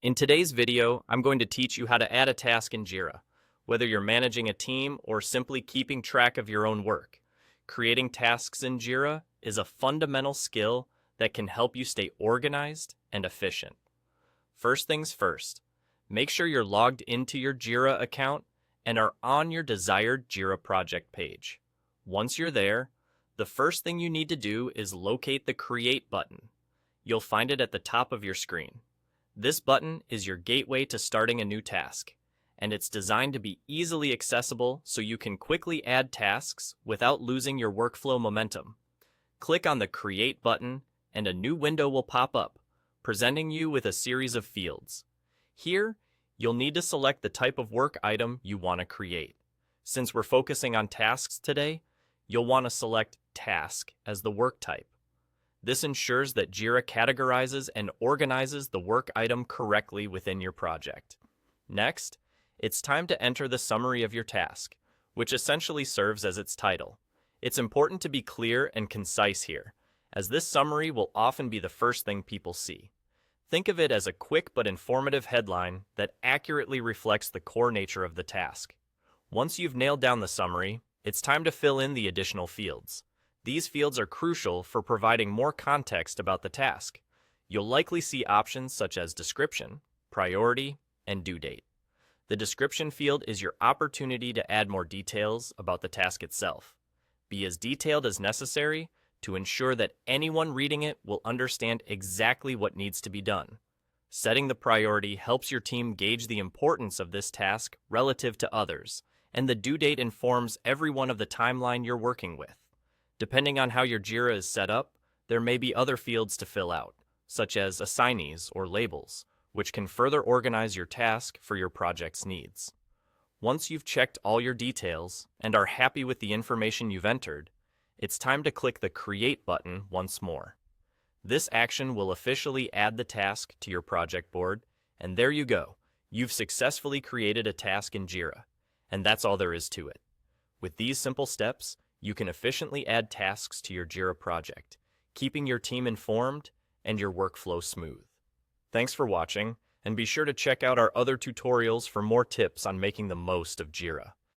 In today's video, I'm going to teach you how to add a task in Jira. Whether you're managing a team or simply keeping track of your own work, creating tasks in Jira is a fundamental skill that can help you stay organized and efficient. First things first, make sure you're logged into your Jira account and are on your desired Jira project page. Once you're there, the first thing you need to do is locate the Create button. You'll find it at the top of your screen. This button is your gateway to starting a new task, and it's designed to be easily accessible so you can quickly add tasks without losing your workflow momentum. Click on the Create button and a new window will pop up, presenting you with a series of fields. Here, you'll need to select the type of work item you want to create. Since we're focusing on tasks today, you'll want to select Task as the work type. This ensures that Jira categorizes and organizes the work item correctly within your project. Next, it's time to enter the summary of your task, which essentially serves as its title. It's important to be clear and concise here, as this summary will often be the first thing people see. Think of it as a quick but informative headline that accurately reflects the core nature of the task. Once you've nailed down the summary, it's time to fill in the additional fields. These fields are crucial for providing more context about the task. You'll likely see options such as description, priority, and due date. The description field is your opportunity to add more details about the task itself. Be as detailed as necessary to ensure that anyone reading it will understand exactly what needs to be done. Setting the priority helps your team gauge the importance of this task relative to others, and the due date informs everyone of the timeline you're working with. Depending on how your Jira is set up, there may be other fields to fill out, such as assignees or labels, which can further organize your task for your project's needs. Once you've checked all your details and are happy with the information you've entered, it's time to click the Create button once more. This action will officially add the task to your project board, and there you go. You've successfully created a task in Jira, and that's all there is to it. With these simple steps, you can efficiently add tasks to your Jira project, keeping your team informed and your workflow smooth. Thanks for watching, and be sure to check out our other tutorials for more tips on making the most of Jira.